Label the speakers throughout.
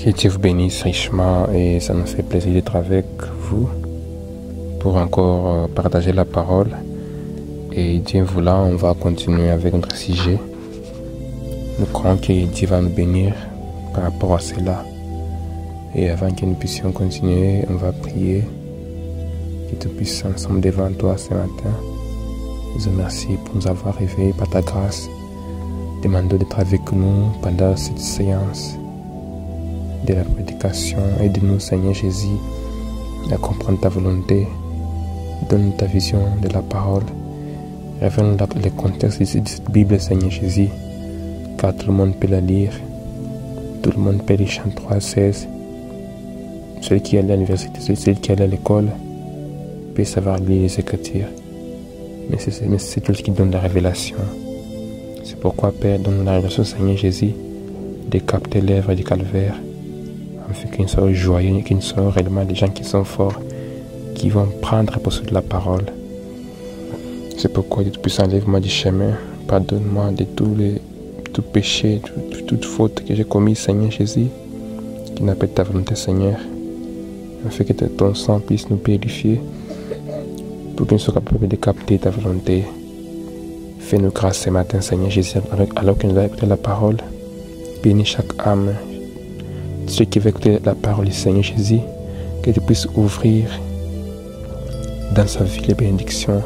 Speaker 1: Que Dieu vous bénisse richement et ça nous fait plaisir d'être avec vous pour encore partager la parole. Et Dieu voulant, on va continuer avec notre sujet. Nous croyons que Dieu va nous bénir par rapport à cela. Et avant que nous puissions continuer, on va prier. Que tu puisses ensemble devant toi ce matin. Nous remercie pour nous avoir réveillés par ta grâce. Demandons d'être avec nous pendant cette séance de la prédication. Aide-nous, Seigneur Jésus, à comprendre ta volonté. Donne-nous ta vision de la parole. Révèle-nous le contexte de cette Bible, Seigneur Jésus, car tout le monde peut la lire. Tout le monde peut lire Chant 3:16. Celui qui allait à l'université, celui qui allait à l'école, peut savoir lire les Écritures. Mais c'est toi qui donne la révélation. C'est pourquoi, Père, donne-nous la révélation, Seigneur Jésus, de capter l'œuvre du calvaire, afin qu'ils soient joyeux, qu'ils soient réellement des gens qui sont forts, qui vont prendre possession de la parole. C'est pourquoi Dieu puisse enlève-moi du chemin, pardonne-moi de tout péché, toute faute que j'ai commise, Seigneur Jésus, qui n'a pas ta volonté, Seigneur, afin que ton sang puisse nous purifier, pour que nous soyons capables de capter ta volonté. Fais-nous grâce ce matin, Seigneur Jésus, alors que nous allons écouter la parole. Bénis chaque âme, ceux qui veulent écouter la parole du Seigneur Jésus, que tu puisses ouvrir dans sa vie les bénédictions,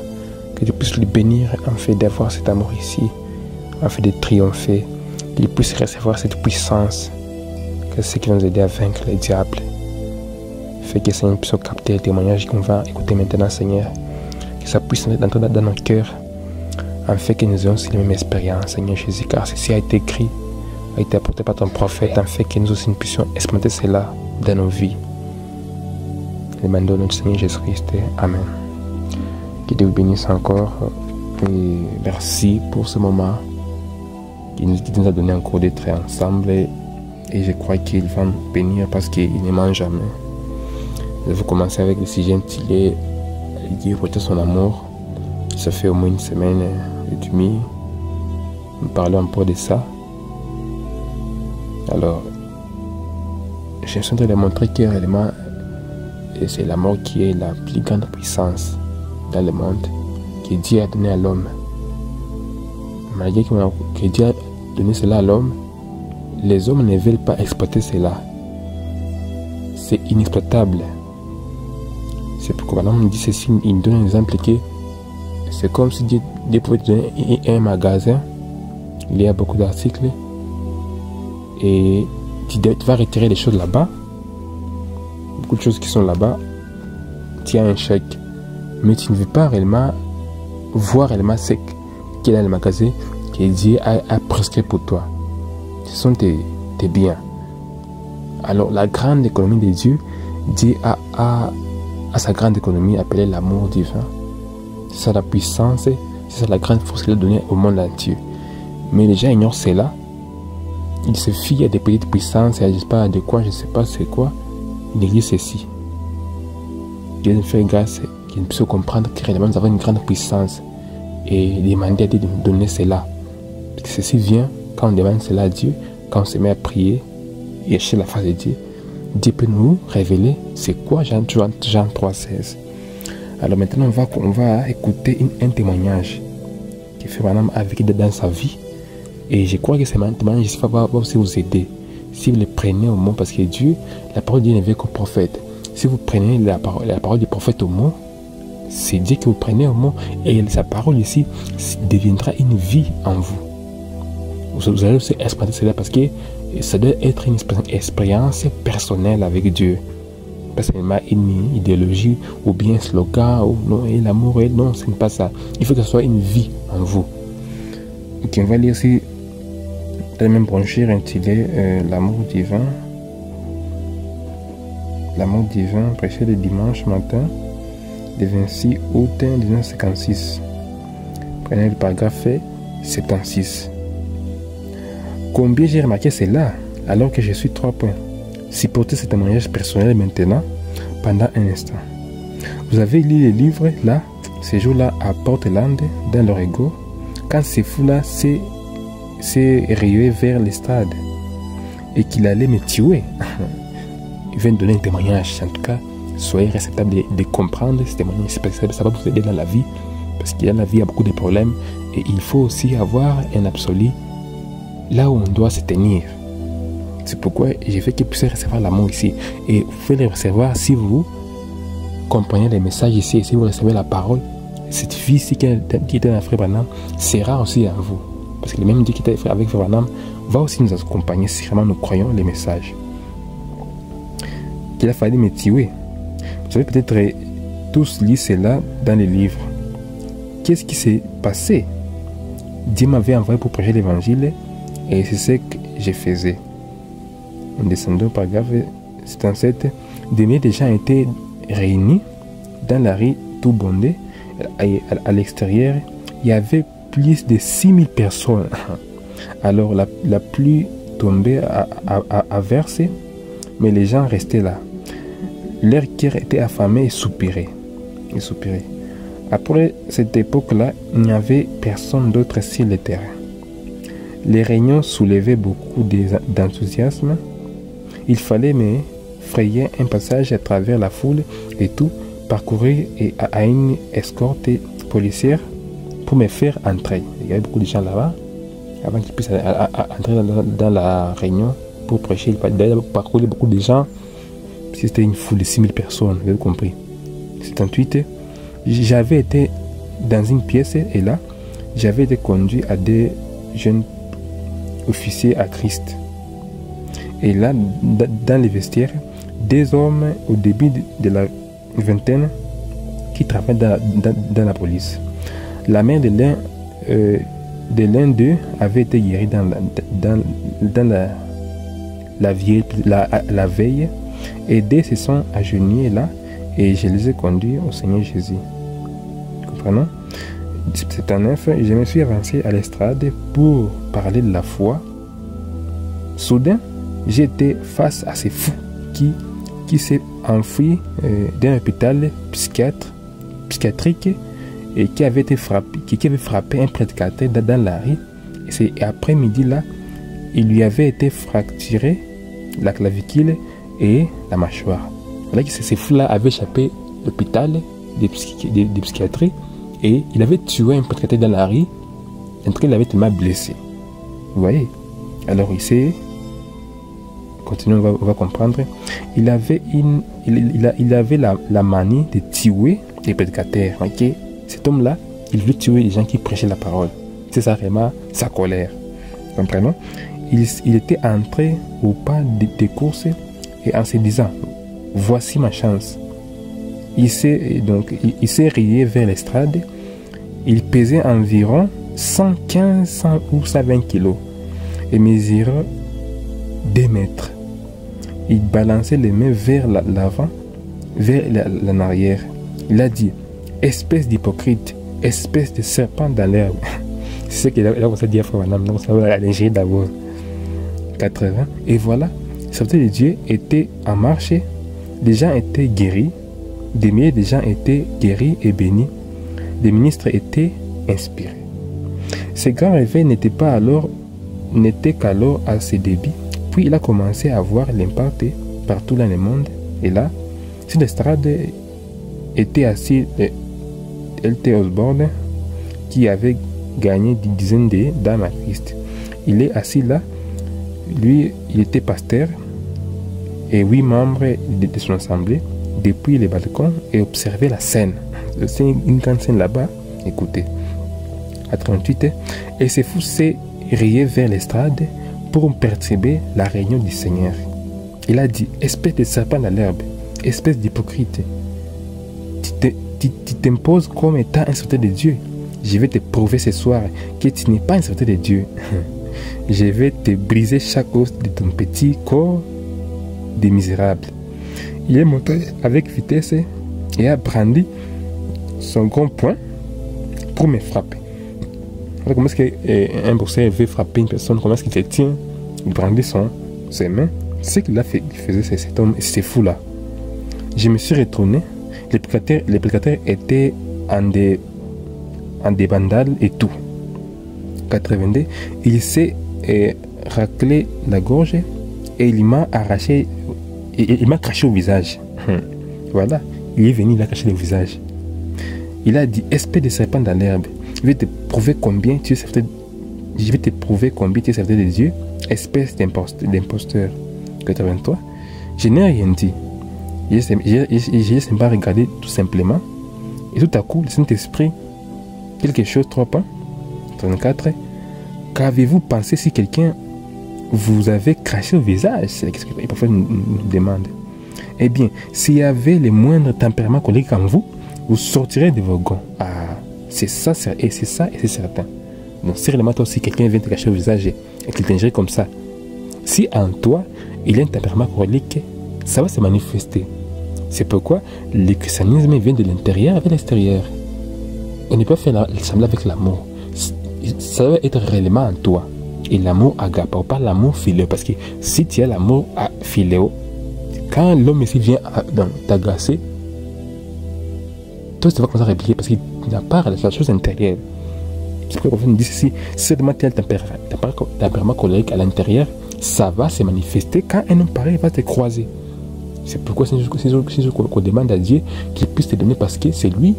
Speaker 1: que tu puisses lui bénir en fait d'avoir cet amour ici, en fait de triompher, qu'il puisse recevoir cette puissance, que c'est ce qui va nous aider à vaincre le diable. Fais que Seigneur puisse capter le témoignage qu'on va écouter maintenant, Seigneur, que ça puisse entrer dans nos cœurs, en fait que nous ayons aussi les mêmes expériences, Seigneur Jésus, car ceci a été écrit, a été apporté par ton prophète, en fait que nous aussi nous puissions expérimenter cela dans nos vies. Demandons notre Seigneur Jésus-Christ. Amen. Que Dieu vous bénisse encore et merci pour ce moment qu'il nous a donné encore d'être ensemble et je crois qu'il va nous bénir parce qu'il ne ment jamais. Je vais commencer avec le sujet intitulé Dieu porte son amour. Ça fait au moins une semaine et demie. Nous parlons un peu de ça. Alors, j'ai besoin de leur montrer que réellement c'est l'amour qui est la plus grande puissance dans le monde que Dieu a donné à l'homme. Malgré que Dieu a donné cela à l'homme, les hommes ne veulent pas exploiter cela. C'est inexploitable. C'est pourquoi maintenant on dit ceci, il donne un exemple que c'est comme si Dieu pouvait te donner un magasin, il y a beaucoup d'articles et tu vas retirer les choses là-bas, beaucoup de choses qui sont là-bas, tu as un chèque, mais tu ne veux pas réellement voir réellement ce qu'il y a dans le magasin que Dieu a prescrit pour toi. Ce sont tes biens. Alors la grande économie de Dieu, Dieu a sa grande économie appelée l'amour divin. C'est ça la puissance, c'est ça la grande force qu'il a donnée au monde entier. Mais les gens ignorent cela. Ils se fient à des petites puissances, ils n'agissent pas de quoi, je ne sais pas c'est quoi. Ils négligent ceci. Dieu nous fait grâce qu'il puisse comprendre que réellement nous avons une grande puissance et demander à Dieu de nous donner cela. Parce que ceci vient quand on demande cela à Dieu, quand on se met à prier et chercher la face de Dieu. Dieu peut nous révéler c'est quoi Jean 3:16. Alors maintenant on va écouter un témoignage qui fait madame avec dans sa vie. Et je crois que ce témoignage va aussi vous aider si vous le prenez au mot, parce que Dieu, la parole de Dieu n'est vient qu'au prophète. Si vous prenez la parole du prophète au mot, c'est Dieu que vous prenez au mot et sa parole ici deviendra une vie en vous. Vous allez aussi expérimenter cela parce que ça doit être une expérience personnelle avec Dieu. Pas seulement une idéologie ou bien un slogan ou non, et l'amour, non, ce n'est pas ça. Il faut que ce soit une vie en vous. Ok, on va lire ici la même brochure intitulée L'amour divin. L'amour divin, prêché le dimanche matin, le 26 août 1956. Prenez le paragraphe 76. Combien j'ai remarqué cela alors que je suis 3 points. Supportez ce témoignage personnel maintenant pendant un instant. Vous avez lu les livres là, ces jours-là à Portland, dans leur ego, quand ces fous-là s'est rayé vers l'estrade. et qu'il allait me tuer. Il vient de donner un témoignage. En tout cas, soyez réceptables de comprendre ce témoignage. Ça va vous aider dans la vie. Parce qu'il y a la vie, il y a beaucoup de problèmes. Et il faut aussi avoir un absolu là où on doit se tenir. C'est pourquoi j'ai fait qu'il puisse recevoir l'amour ici. Et vous pouvez le recevoir si vous comprenez les messages ici. Et si vous recevez la parole, cette fille ici qui était dans Frère Branham sera aussi à vous. Parce que le même Dieu qui était avec Frère Branham va aussi nous accompagner si vraiment nous croyons les messages. Qu'il a fallu me tuer. Vous savez peut-être tous lu cela dans les livres. Qu'est-ce qui s'est passé? Dieu m'avait envoyé pour prêcher l'évangile et c'est ce que je faisais. En descendant par grave, c'est en cette des milliers de gens étaient réunis dans la rue tout bondé. À l'extérieur, il y avait plus de 6000 personnes. Alors la pluie tombait à verser, mais les gens restaient là. Leur cœur était affamé et soupirait. Après cette époque-là, il n'y avait personne d'autre sur le terrain. Les réunions soulevaient beaucoup d'enthousiasme. Il fallait me frayer un passage à travers la foule et tout, parcourir à une escorte policière pour me faire entrer. Il y avait beaucoup de gens là-bas. Avant qu'ils puissent entrer dans la réunion pour prêcher, il fallait parcourir beaucoup de gens. C'était une foule de 6000 personnes, vous avez compris. C'est ensuite, j'avais été dans une pièce et là, j'avais été conduit à des jeunes officiers à Christ. Et là, dans les vestiaires, des hommes au début de la vingtaine qui travaillent dans la police. La mère de l'un d'eux avait été guérie dans la veille. Et deux se sont agenouillés là et je les ai conduits au Seigneur Jésus. Comprenons? C'est en neuf, je me suis avancé à l'estrade pour parler de la foi. Soudain, j'étais face à ces fous qui s'est enfui d'un hôpital psychiatrique et qui avait frappé un prédicateur dans la rue. Et après-midi là, il lui avait été fracturé la clavicule et la mâchoire. Voilà que ces fous-là avaient échappé l'hôpital de psychiatrie et il avait tué un prédicateur dans la rue. En tout cas, il avait tellement blessé. Vous voyez? Alors ici, continuons, on va comprendre. Il avait la manie de tuer les prédicateurs. Okay? Cet homme-là, il voulait tuer les gens qui prêchaient la parole. C'est ça vraiment sa colère. Comprenons? Il était entré au pas des courses et en se disant, voici ma chance. Il s'est rié vers l'estrade. Il pesait environ 115 ou 120 kilos et mesurait 2 mètres. Il balançait les mains vers l'avant, vers l'arrière. Il a dit, espèce d'hypocrite, espèce de serpent dans l'herbe. C'est ce qu'il a dit à Frère Branham. Donc ça va alléger d'abord. 80. Et voilà, le serviteur de Dieu était en marche. Les gens étaient guéris. Des milliers de gens étaient guéris et bénis. Des ministres étaient inspirés. Ce grand réveil n'était qu'alors à ses débuts. Puis il a commencé à avoir l'impact partout dans le monde. Et là, sur l'estrade était assis L.T. Osborne, qui avait gagné des dizaines d'âmes à Christ. Il est assis là. Lui, il était pasteur et 8 membres de son assemblée depuis les balcons et observaient la scène. C'est une grande scène là-bas. Écoutez. À 38, et ces fous s'est rié vers l'estrade pour perturber la réunion du Seigneur. Il a dit, espèce de serpent à l'herbe, espèce d'hypocrite, tu t'imposes comme étant un serviteur de Dieu. Je vais te prouver ce soir que tu n'es pas un serviteur de Dieu. Je vais te briser chaque os de ton petit corps de misérable. Il est monté avec vitesse et a brandi son grand poing pour me frapper. Alors, comment est-ce qu'un boxeur veut frapper une personne? Comment est-ce qu'il se tient? Il brandit ses mains. C'est ce qu'il a fait. Il faisait cet homme, c'est fou là. Je me suis retourné. Les prédicateurs étaient en des bandales et tout. 82. Il s'est raclé la gorge et il m'a arraché, il m'a craché au visage. Voilà, il est venu, il a caché le visage. Il a dit, espèce de serpent dans l'herbe, je vais te prouver combien tu es serviteur de Dieu, espèce d'imposteur. 83. Je n'ai rien dit. J'ai simplement regardé tout simplement. Et tout à coup, le Saint-Esprit, quelque chose, 3 points. 34. Qu'avez-vous pensé si quelqu'un vous avait craché au visage? C'est ce que parfois nous demande. Eh bien, s'il y avait le moindre tempérament colérique en vous, vous sortirez de vos gonds. Ah, c'est ça, et c'est certain. Donc, si réellement toi aussi quelqu'un vient te cacher au visage et qu'il t'injure comme ça, si en toi il y a un tempérament colérique, ça va se manifester. C'est pourquoi le christianisme vient de l'intérieur vers l'extérieur. On ne peut pas faire semblant avec l'amour. Ça va être réellement en toi. Et l'amour agape, pas l'amour philéo. Parce que si tu as l'amour philéo, quand l'homme ici vient t'agacer, toi tu vas commencer à répliquer parce qu'il n'a pas la chose intérieure. C'est pourquoi on dit ceci, si tu as un tempérament colérique à l'intérieur, ça va se manifester quand un homme pareil va te croiser. C'est pourquoi c'est juste qu'on demande à Dieu qu'il puisse te donner parce que c'est lui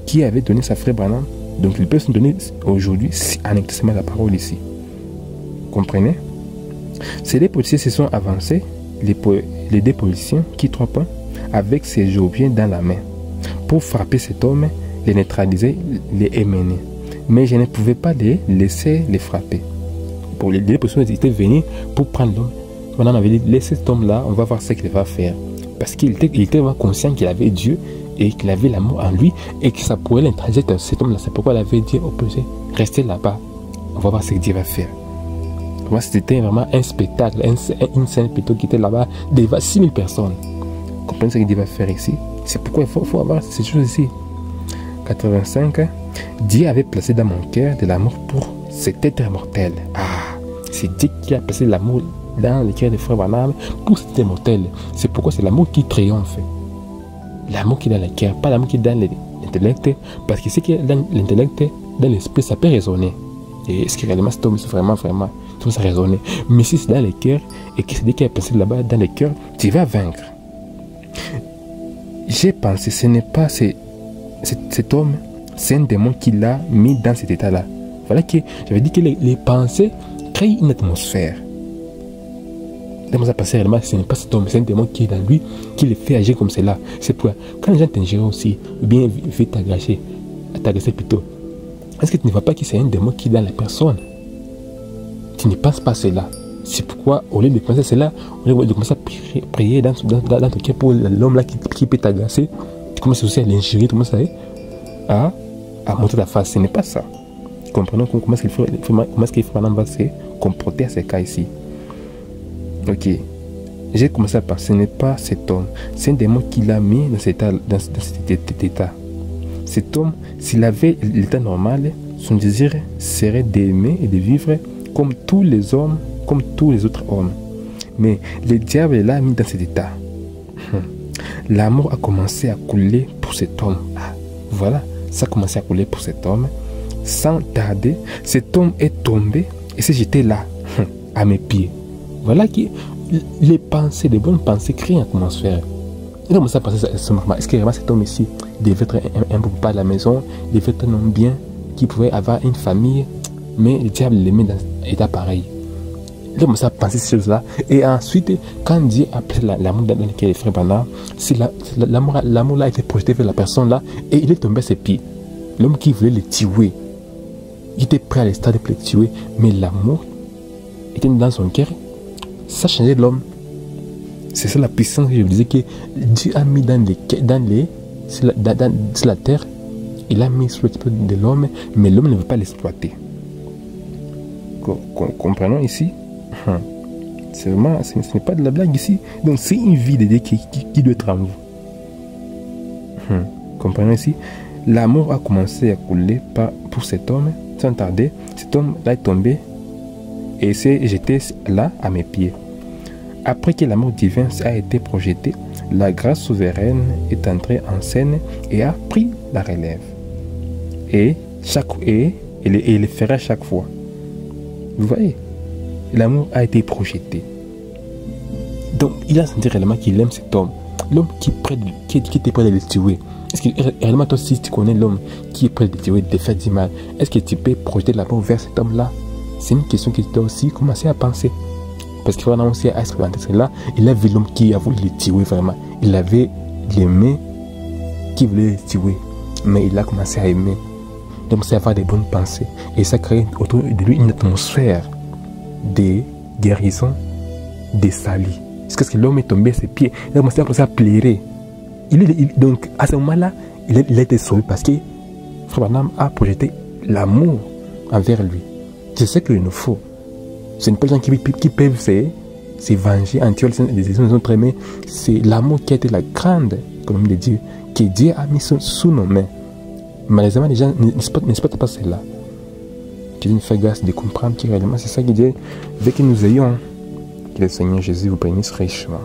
Speaker 1: qui avait donné sa frère Branham. Donc il peut se donner aujourd'hui en exerçant la parole ici. Comprenez? Ces deux policiers se sont avancés, les deux policiers qui 3 points, avec ses joviens dans la main, pour frapper cet homme, les neutraliser, les émener. Mais je ne pouvais pas les laisser les frapper. Pour les deux policiers étaient venus pour prendre l'homme. Maintenant, on avait dit, laissez cet homme-là, on va voir ce qu'il va faire. Parce qu'il était vraiment conscient qu'il avait Dieu et qu'il avait l'amour en lui et que ça pourrait l'introniser cet homme-là. C'est pourquoi il avait dit au policier, restez là-bas, on va voir ce que Dieu va faire. Pour moi, c'était vraiment un spectacle, une scène plutôt qui était là-bas devant 6000 personnes. Vous comprenez ce que Dieu va faire ici? C'est pourquoi il faut avoir ces choses ici. 85. Dieu avait placé dans mon cœur de l'amour pour cet être mortel. Ah, c'est Dieu qui a placé l'amour dans le cœur des frères Branham pour cet être mortel. C'est pourquoi c'est l'amour qui triomphe. L'amour qui est dans le cœur, pas l'amour qui est dans l'intellect. Parce que ce qui est dans l'intellect, dans l'esprit, ça peut raisonner. Et est-ce que réellement cet homme, c'est vraiment, tout ça raisonner. Mais si c'est dans le cœur et que c'est Dieu qui a placé là-bas dans le cœur, tu vas vaincre. J'ai pensé, ce n'est pas cet homme, c'est un démon qui l'a mis dans cet état-là. Voilà que j'avais dit que les pensées créent une atmosphère. Dans sa pensée, réellement, ce n'est pas cet homme, c'est un démon qui est dans lui, qui le fait agir comme cela. C'est pourquoi, quand les gens t'ingèrent aussi, ou bien veulent t'agacer plutôt, est-ce que tu ne vois pas que c'est un démon qui est dans la personne? Tu ne penses pas cela. C'est pourquoi, au lieu de penser cela, au lieu de commencer à prier dans ton cœur pour l'homme là qui peut t'agacer, tu commences aussi à l'ingérer, tu commences à montrer ta face. Ce n'est pas ça. Comprenons comment est-ce qu'il faut maintenant se comporter à ces cas ici. Ok. J'ai commencé à penser, ce n'est pas cet homme. C'est un démon qui l'a mis dans cet état. Cet homme, s'il avait l'état normal, son désir serait d'aimer et de vivre comme tous les hommes, comme tous les autres hommes. Mais le diable l'a mis dans cet état. L'amour a commencé à couler pour cet homme. Ah, voilà, ça a commencé à couler pour cet homme. Sans tarder, cet homme est tombé et s'est jeté là, à mes pieds. Voilà que les pensées, les bonnes pensées créent une atmosphère. Il a commencé à penser à ce moment. Est-ce que vraiment cet homme ici devait être un bon papa de la maison, devait être un homme bien, qui pouvait avoir une famille, mais le diable le met dans un état pareil. Il a commencé à penser ces choses-là. Et ensuite, quand Dieu a pris l'amour dans lequel les frères Branham, l'amour là a été projeté vers la personne là et il est tombé à ses pieds. L'homme qui voulait le tuer, il était prêt à l'instant de le tuer, mais l'amour était dans son cœur. Ça changeait l'homme. C'est ça la puissance que je vous disais que Dieu a mis sur la terre. Il a mis sur l'exploit de l'homme, mais l'homme ne veut pas l'exploiter. Comprenons ici. C'est vraiment, ce n'est pas de la blague ici. Donc c'est une vie de Dieu qui doit être en vous. Comprenons ici. L'amour a commencé à couler pour cet homme. Sans tarder, cet homme là est tombé et s'est jeté là à mes pieds. Après que l'amour divin a été projeté, la grâce souveraine est entrée en scène et a pris la relève. Et le fera chaque fois. Vous voyez, l'amour a été projeté. Donc, il a senti réellement qu'il aime cet homme. L'homme qui était prêt de le tuer. Est-ce que réellement, toi, si tu connais l'homme qui est prêt de le tuer, de le faire du mal, est-ce que tu peux projeter l'amour vers cet homme-là? C'est une question que tu dois aussi commencer à penser. Parce qu'il faut vraiment aussi à expérimenter cela. Il a vu l'homme qui a voulu le tuer vraiment. Il avait l'aimé qui voulait le tuer. Mais il a commencé à aimer. Donc, c'est avoir des bonnes pensées. Et ça crée autour de lui une atmosphère de guérison, de salut. Jusqu'à ce que l'homme est tombé à ses pieds. Il a commencé à pleurer. Donc, à ce moment-là, il a été sauvé parce que Frère Branham a projeté l'amour envers lui. C'est ce qu'il nous faut. Ce n'est pas les gens qui peuvent se venger en tuant les autres aimés. C'est l'amour qui a été la grande économie de Dieu, que Dieu a mis sous nos mains. Malheureusement, les gens n'exploitent pas cela. Que Dieu nous fait grâce de comprendre que réellement c'est ça que Dieu veut que nous ayons. Que le Seigneur Jésus vous bénisse richement.